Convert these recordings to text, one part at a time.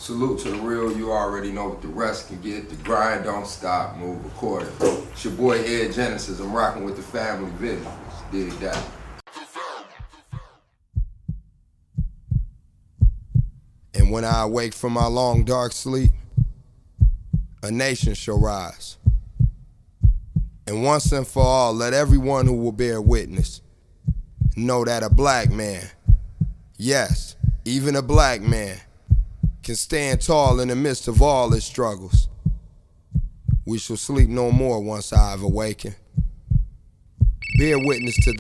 Salute to the real, you already know what the rest can get. The grind don't stop, move accordingly. It's your boy Ed Genesis, I'm rocking with the family Visualz. Dig that. And when I awake from my long dark sleep, a nation shall rise. And once and for all, let everyone who will bear witness know that a black man, yes, even a black man, can stand tall in the midst of all his struggles. We shall sleep no more once I have awakened. Bear witness to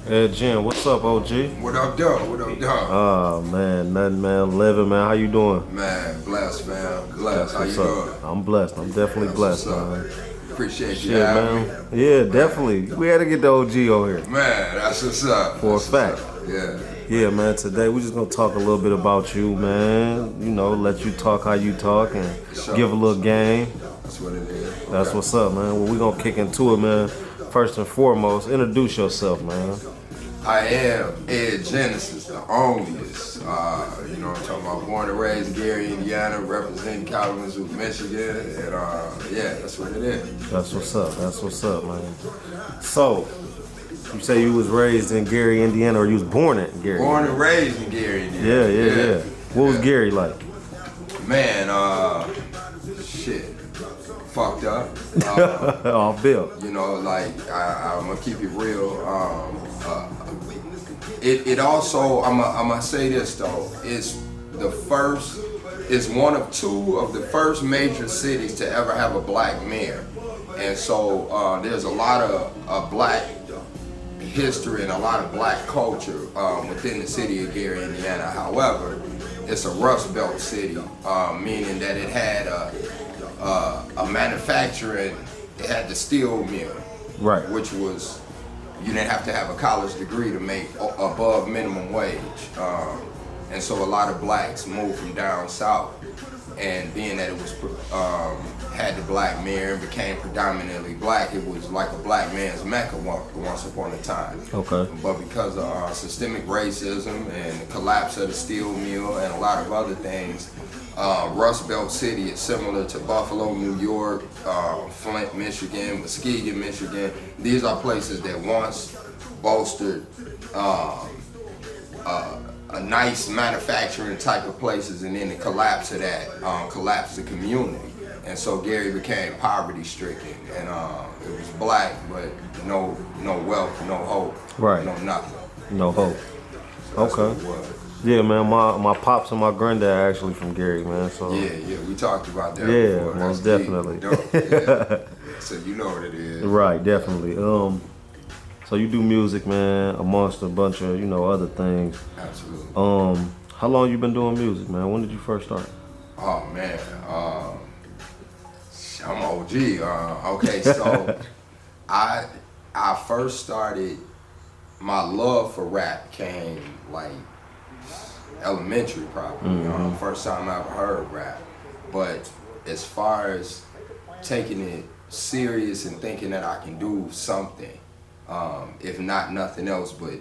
Hey Jen, what's up, OG? What up, dog? What up, dog? Oh man, nothing, man. Living, man. How you doing? Man, blessed, fam. Blessed. How you doing? I'm blessed. I'm definitely blessed, man. Appreciate you Shit, having man. Me. Yeah, definitely. We had to get the OG over here. Man, that's what's up. For a fact. Yeah. Yeah, man. Today we're just gonna talk a little bit about you, man. You know, let you talk how you talk and give a little game. That's what it is. Okay. That's what's up, man. Well, we're gonna kick into it, man. First and foremost, introduce yourself, man. I am Ed Genesis, the onlyest. You know what I'm talking about? Born and raised in Gary, Indiana, representing Kalamazoo, Michigan, and yeah, that's what it is. That's what's up. That's what's up, man. So, you say you was raised in Gary, Indiana, or you was born in Gary? Born and raised in Gary, Indiana. Yeah. What was Gary like? Man, shit. Fucked up. Oh, Bill. You know, like, I'm gonna keep it real. It also, I'm gonna say this though, it's one of two of the first major cities to ever have a black mayor. And so there's a lot of black history and a lot of black culture within the city of Gary, Indiana. However, it's a Rust Belt city, meaning that it had a manufacturing, it had the steel mill, right? Which was, you didn't have to have a college degree to make above minimum wage. And so a lot of blacks moved from down south, and being that it was had the black mayor and became predominantly black, it was like a black man's mecca once upon a time. Okay. But because of systemic racism and the collapse of the steel mill and a lot of other things, Rust Belt City is similar to Buffalo, New York, Flint, Michigan, Muskegon, Michigan. These are places that once bolstered a nice manufacturing type of places, and then the collapse of that collapsed the community. And so Gary became poverty stricken, and it was black, but no wealth, no hope, right? No nothing. No hope. Okay. Yeah, man. My pops and my granddad are actually from Gary, man. So yeah, we talked about that. Yeah, before. most definitely. Yeah. So you know what it is. Right, definitely. So you do music, man, amongst a bunch of other things. Absolutely. How long you been doing music, man? When did you first start? Oh man, I'm OG. Okay, so I first started. My love for rap came like elementary, probably. Mm-hmm. First time I ever heard rap. But as far as taking it serious and thinking that I can do something, if not nothing else, but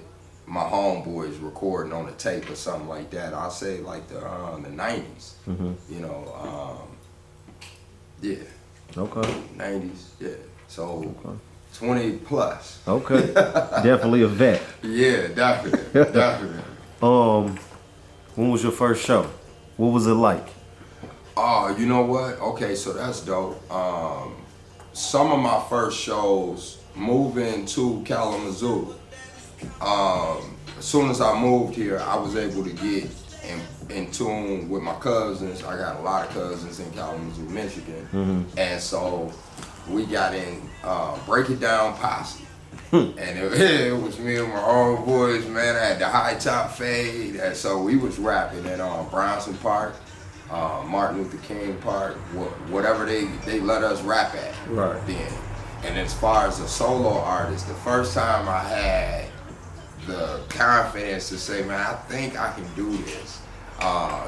my homeboys recording on a tape or something like that, I'll say like the 90s. Mm-hmm. You know, yeah. Okay. 90s, yeah. So okay. 20 plus. Okay. Definitely a vet. Yeah, definitely. When was your first show? What was it like? Oh, you know what? Okay, so that's dope. Some of my first shows moving to Kalamazoo, as soon as I moved here, I was able to get in tune with my cousins. I got a lot of cousins in Kalamazoo, Michigan. Mm-hmm. And so we got in Break It Down Posse. And it was me and my homeboys, man. I had the high top fade. And so we was rapping at Bronson Park, Martin Luther King Park, whatever they let us rap at right then. And as far as a solo artist, the first time I had the confidence to say, man, I think I can do this,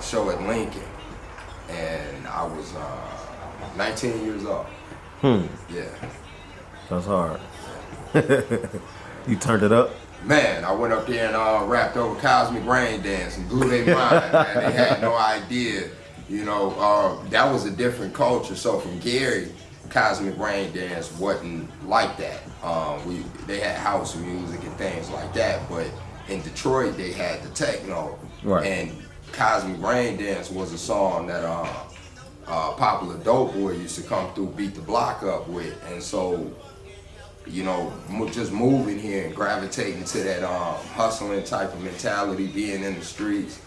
show at Lincoln. And I was 19 years old. Yeah. That's hard. You turned it up? Man, I went up there and rapped over Cosmic Rain Dance and blew their mind, man. They had no idea, That was a different culture. So from Gary, Cosmic Rain Dance wasn't like that. They had house music and things like that, but in Detroit they had the techno. Right. And Cosmic Rain Dance was a song that Popular Dope Boy used to come through, beat the block up with, and so just moving here and gravitating to that hustling type of mentality, being in the streets,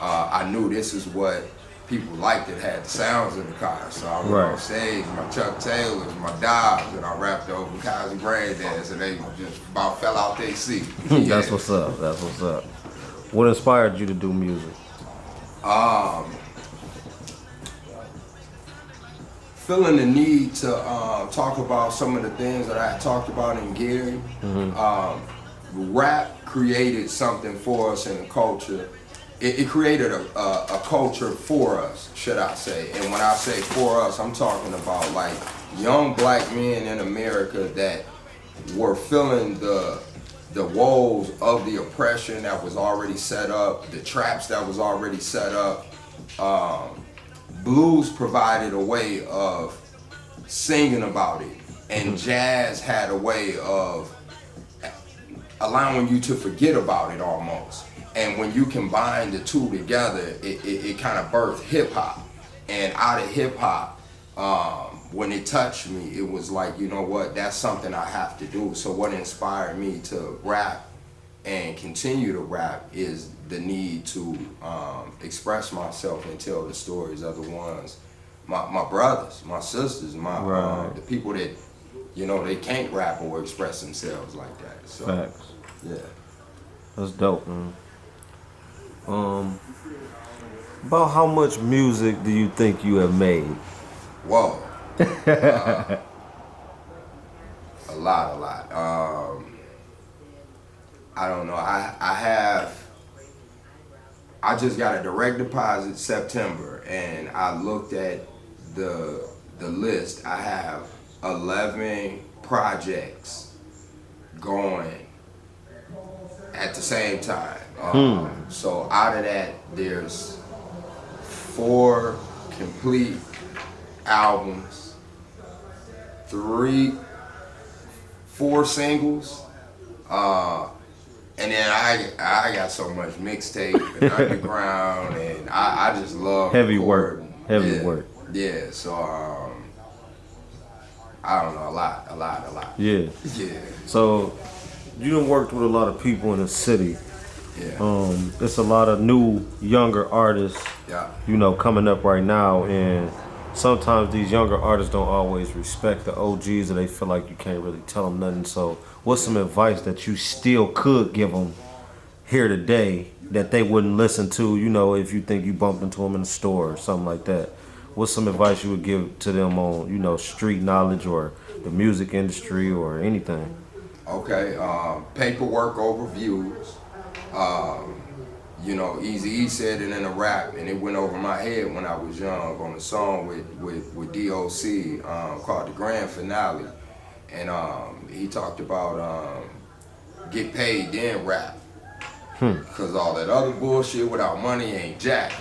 I knew this is what people liked that had the sounds in the car. So I went on stage, my Chuck Taylors, my Dobbs, and I rapped over Cosmic Rain Dance, and they just about fell out their seat. Yeah. That's what's up. That's what's up. What inspired you to do music? Feeling the need to talk about some of the things that I talked about in Gary. Rap created something for us in the culture. It created a culture for us, should I say. And when I say for us, I'm talking about like young black men in America that were feeling the woes of the oppression that was already set up, the traps that was already set up. Blues provided a way of singing about it, and jazz had a way of allowing you to forget about it almost. And when you combine the two together, it kind of birthed hip hop. And out of hip hop, when it touched me, it was like, you know what, that's something I have to do. So what inspired me to rap and continue to rap is the need to express myself and tell the stories of the ones, my brothers, my sisters, the people that, they can't rap or express themselves like that. So, Facts. Yeah. That's dope, man. About how much music do you think you have made? Whoa. A lot. I don't know. I just got a direct deposit September, and I looked at the list. I have 11 projects going at the same time. So out of that, there's 4 complete albums, 4 singles, and then I got so much mixtape and underground, and I just love heavy work. Yeah, so I don't know, a lot. Yeah. So you done worked with a lot of people in the city. Yeah. It's a lot of new, younger artists, coming up right now, and sometimes these younger artists don't always respect the OGs, or they feel like you can't really tell them nothing. So what's some advice that you still could give them here today that they wouldn't listen to, if you think you bumped into them in the store or something like that? What's some advice you would give to them on, street knowledge or the music industry or anything? Okay, paperwork over views. Eazy-E said it in a rap, and it went over my head when I was young on a song with DOC called The Grand Finale. And he talked about get paid then rap. Because all that other bullshit without money ain't jack.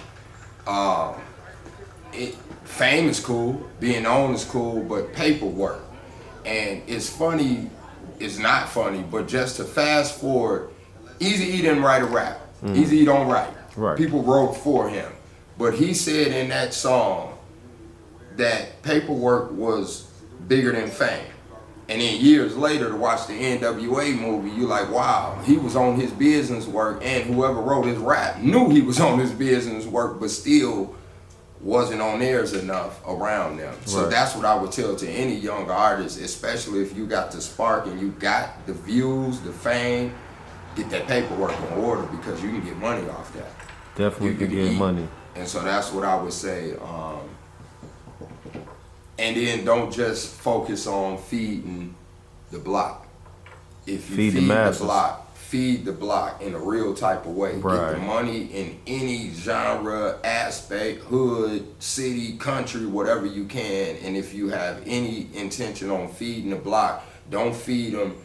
Fame is cool, being known is cool, but paperwork. And it's funny, it's not funny, but just to fast forward, Eazy-E didn't write a rap. Eazy-E don't write. Right. People wrote for him. But he said in that song that paperwork was bigger than fame. And then years later to watch the NWA movie, you're like, wow, he was on his business work, and whoever wrote his rap knew he was on his business work, but still wasn't on theirs enough around them. So that's what I would tell to any younger artist, especially if you got the spark and you got the views, the fame, get that paperwork in order, because you can get money off that. Definitely can get money. And so that's what I would say. And then don't just focus on feeding the block. If you feed the block, feed the block in a real type of way. Right. Get the money in any genre, aspect, hood, city, country, whatever you can. And if you have any intention on feeding the block, don't feed them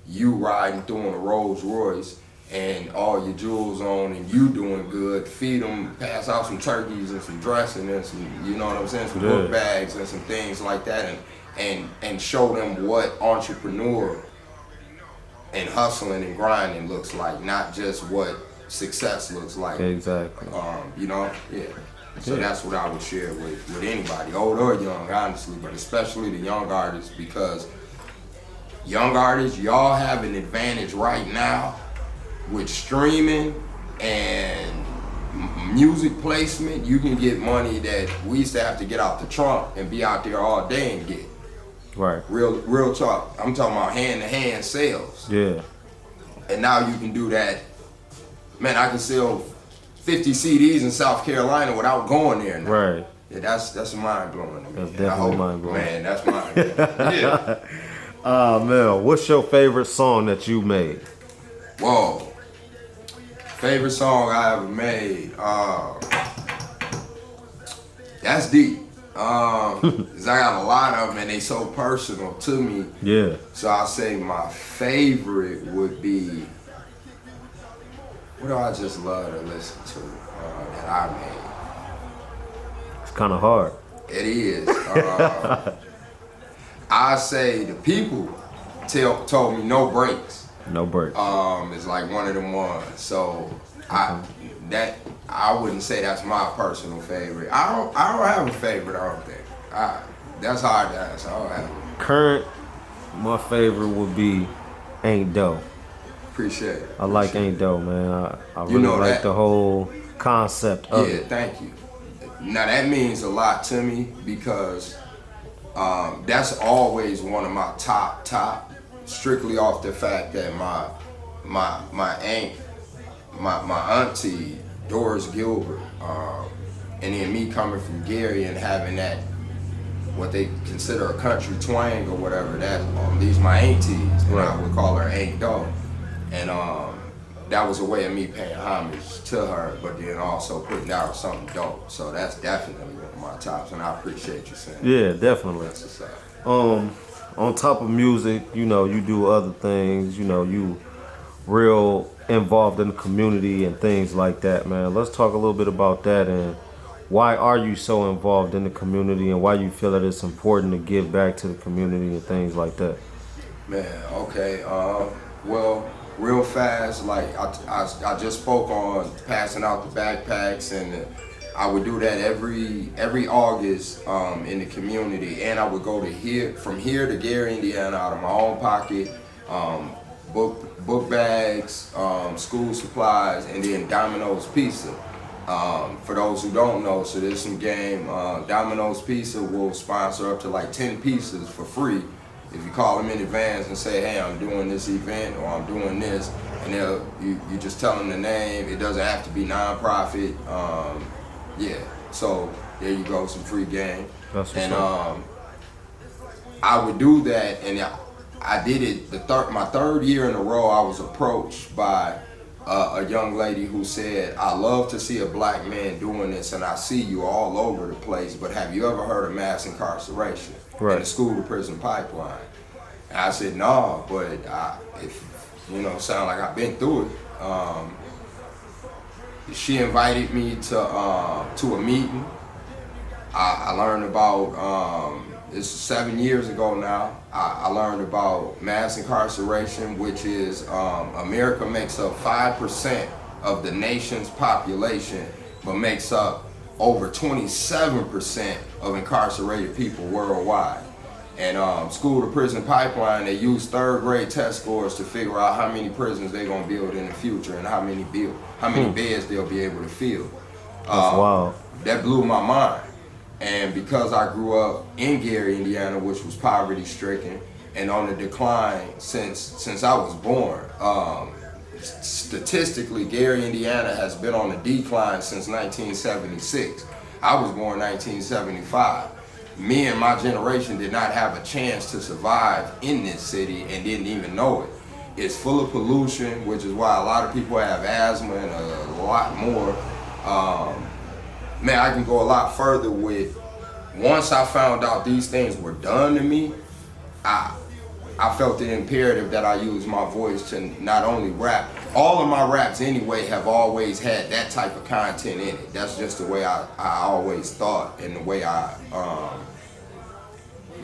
you riding through on a Rolls Royce and all your jewels on and you doing good, feed them, pass out some turkeys and some dressing and some, you know what I'm saying, some book bags and some things like that, and show them what entrepreneur and hustling and grinding looks like, not just what success looks like. Exactly. You know, yeah. So that's what I would share with anybody, old or young, honestly, but especially the young artists, because young artists, y'all have an advantage right now with streaming and music placement. You can get money that we used to have to get out the trunk and be out there all day and get. Right. Real talk. I'm talking about hand-to-hand sales. Yeah. And now you can do that. Man, I can sell 50 CDs in South Carolina without going there now. Right. Yeah, that's mind-blowing to me. That's definitely mind-blowing. Man, that's mind-blowing. Yeah. Mel, what's your favorite song that you made? Whoa. Favorite song I ever made? That's deep. 'Cause I got a lot of them and they so personal to me. Yeah. So I'll say my favorite would be, what do I just love to listen to that I made? It's kind of hard. It is. I say the people told me No Breaks. No Breaks. It's like one of them ones. So I wouldn't say that's my personal favorite. I don't have a favorite. I don't think. That's hard to ask. I don't have one. Current, my favorite would be Ain't Dough. Appreciate it. I like Ain't Dough, man. I really like the whole concept of it. Yeah, thank you. Now that means a lot to me because that's always one of my top, strictly off the fact that my aunt, my auntie Doris Gilbert, and then me coming from Gary and having that, what they consider a country twang or whatever, that these my aunties, and I would call her Aunt Doe, and that was a way of me paying homage to her, but then also putting out something dope. So that's definitely one of my tops, and I appreciate you saying. Yeah, definitely. That's what's up. On top of music, you know, you do other things. You know, you real involved in the community and things like that, man. Let's talk a little bit about that and why are you so involved in the community and why you feel that it's important to give back to the community and things like that. Man, okay. Well, real fast, like I just spoke on passing out the backpacks, and I would do that every August in the community, and I would go from here to Gary, Indiana, out of my own pocket, book bags, school supplies, and then Domino's Pizza. For those who don't know, so there's some game. Domino's Pizza will sponsor up to like 10 pizzas for free if you call them in advance and say, hey, I'm doing this event or I'm doing this, and you just tell them the name. It doesn't have to be nonprofit. Yeah, so there you go, some free game. And I would do that, and I did it my third year in a row. I was approached by a young lady who said, I love to see a black man doing this, and I see you all over the place, but have you ever heard of mass incarceration and the school to prison pipeline? And I said, no, but if sound like I've been through it. She invited me to a meeting. I learned about, this is 7 years ago now, I learned about mass incarceration, which is America makes up 5% of the nation's population, but makes up over 27% of incarcerated people worldwide. And school to prison pipeline, they use third grade test scores to figure out how many prisons they're gonna build in the future and how many beds they'll be able to fill. That's wild. That blew my mind. And because I grew up in Gary, Indiana, which was poverty stricken and on the decline since I was born, statistically, Gary, Indiana has been on a decline since 1976. I was born 1975. Me and my generation did not have a chance to survive in this city and didn't even know it. It's full of pollution, which is why a lot of people have asthma and a lot more. Man, I can go a lot further with, once I found out these things were done to me, I felt the imperative that I use my voice to not only rap. All of my raps anyway have always had that type of content in it. That's just the way I always thought, and the way I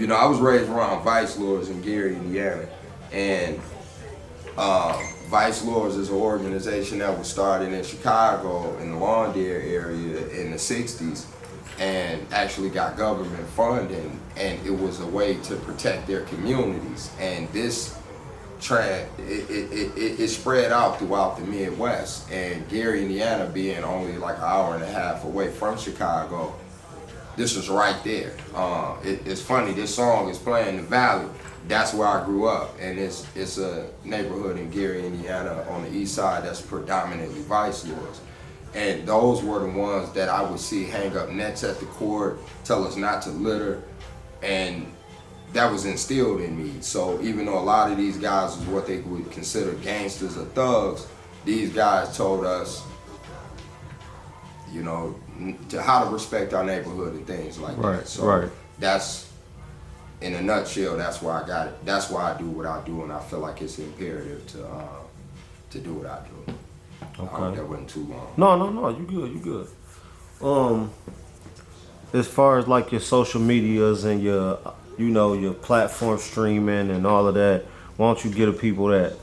I was raised around Visualz in Gary, Indiana, and Visualz is an organization that was started in Chicago in the Lawndale area in the 60s, and actually got government funding, and it was a way to protect their communities. And this it spread out throughout the Midwest, and Gary, Indiana being only like an hour and a half away from Chicago, this was right there. It's funny, this song is playing in the Valley. That's where I grew up, and it's a neighborhood in Gary, Indiana on the east side that's predominantly Visualz. And those were the ones that I would see hang up nets at the court, tell us not to litter, and that was instilled in me. So even though a lot of these guys was what they would consider gangsters or thugs, these guys told us, how to respect our neighborhood and things like that. So that's, in a nutshell, that's why I got it. That's why I do what I do, and I feel like it's imperative to do what I do. Okay. I hope that wasn't too long. No, you good. As far as like your social medias and your your platform streaming and all of that, why don't you give the people that?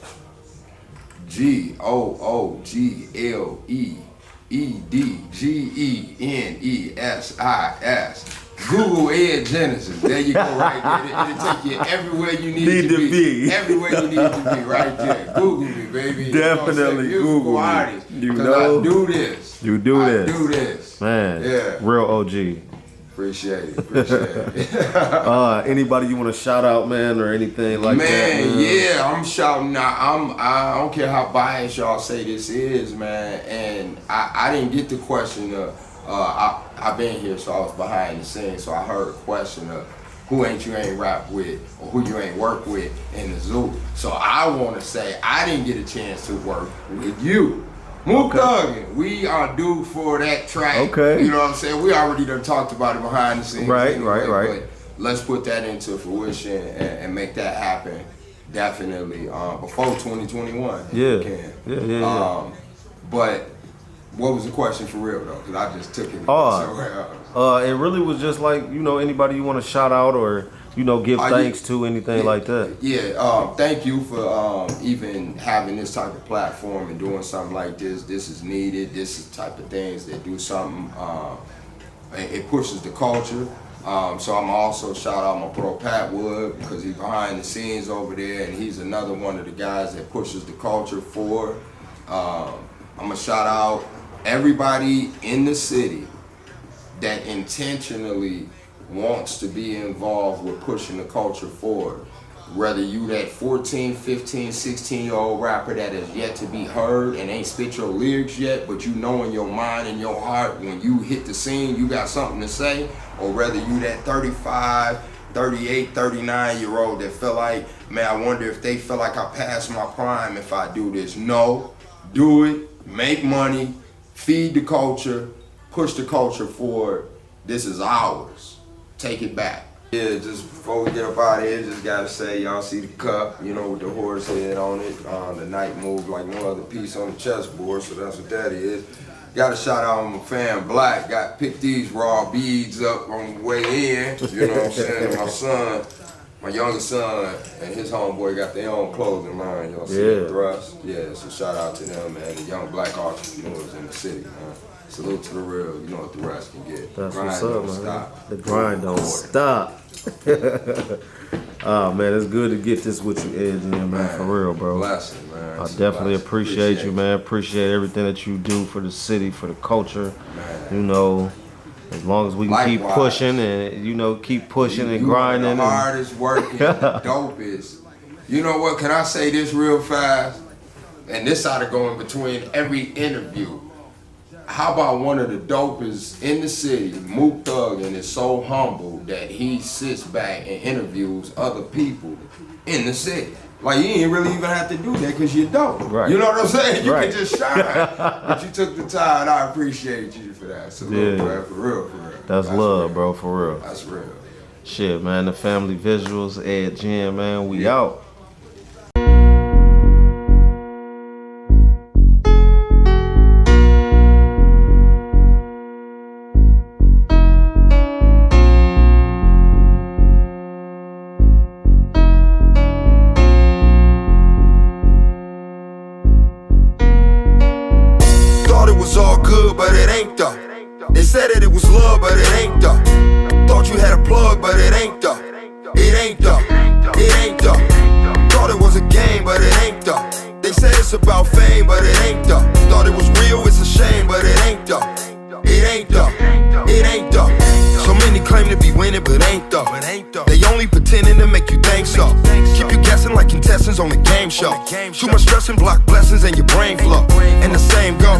GOOGLEEDGENESIS. Google Ed Genesis. There you go, right there. It'll take you everywhere you need to be. Everywhere you need to be, right there. Google me, baby. Definitely Google me. Artist, I do this. You do this. I do this. Man, yeah. Real OG. Appreciate it. Anybody you want to shout out, man, or anything like that? Man, yeah, I'm shouting out. I don't care how biased y'all say this is, man. And I didn't get the question of, I've been here, so I was behind the scenes, so I heard a question of who ain't rap with, or who you ain't work with in the zoo. So I want to say I didn't get a chance to work with you. Mook Thuggin', we are due for that track. Okay. You know what I'm saying? We already done talked about it behind the scenes. Right. But let's put that into fruition and make that happen. Definitely before 2021. Yeah. But what was the question for real though? Because I just took it somewhere else. It really was just like, anybody you want to shout out or give thanks to, anything like that. Yeah, thank you for even having this type of platform and doing something like this. This is needed. This is the type of things that do something, it pushes the culture. So I'm also shout out my bro Pat Wood, because he's behind the scenes over there, and he's another one of the guys that pushes the culture forward. I'm gonna shout out everybody in the city that intentionally wants to be involved with pushing the culture forward. Whether you that 14, 15, 16-year-old rapper that has yet to be heard and ain't spit your lyrics yet, but you know in your mind and your heart when you hit the scene you got something to say, or whether you that 35, 38, 39-year-old that feel like, man, I wonder if they feel like I passed my prime if I do this. No, do it, make money, feed the culture, push the culture forward. This is ours. Take it back. Yeah, just before we get up out of here, just gotta say, y'all see the cup, with the horse head on it. The night moved like no other piece on the chessboard, so that's what that is. Gotta shout out my fan Black. Got picked these raw beads up on the way in. You know what I'm saying? And my son, my youngest son, and his homeboy got their own clothing line. Y'all see the thrust? Yeah, so shout out to them, man. The young black entrepreneurs in the city, man. Salute to the real, you know what the rest can get. That's what's up, man. Stop. The grind don't stop. Oh, man, it's good to get this with you, Ed, man, for real, bro. Blessing, man. I definitely appreciate you, man. Appreciate everything that you do for the city, for the culture. Man. As long as we can keep pushing and, keep pushing and grinding. The hardest working, the dopest. You know what, can I say this real fast? And this ought to go in between every interview. How about one of the dopest in the city, Mook Thuggin, is so humble that he sits back and interviews other people in the city. Like, you ain't really even have to do that because you're dope. Right. You know what I'm saying? You can just shine. But you took the time, and I appreciate you for that. So, bro, for real. That's love, real. Bro, for real. That's real. Shit, man, the family Visualz, Ed Jen, man, we out. Thought it was all good, but it ain't though. They said that it was love, but it ain't though. Thought you had a plug, but it ain't though. It ain't though. It ain't though. Thought it was a game, but it ain't though. They said it's about fame, but it ain't though. Thought it was real, it's a shame, but it ain't though. It ain't though. It ain't though. So many claim to be winning, but ain't though. They only pretending to make you think so. Keep you guessing like contestants on the game show. Too much stress and block blessings and your brain flow. And the same go.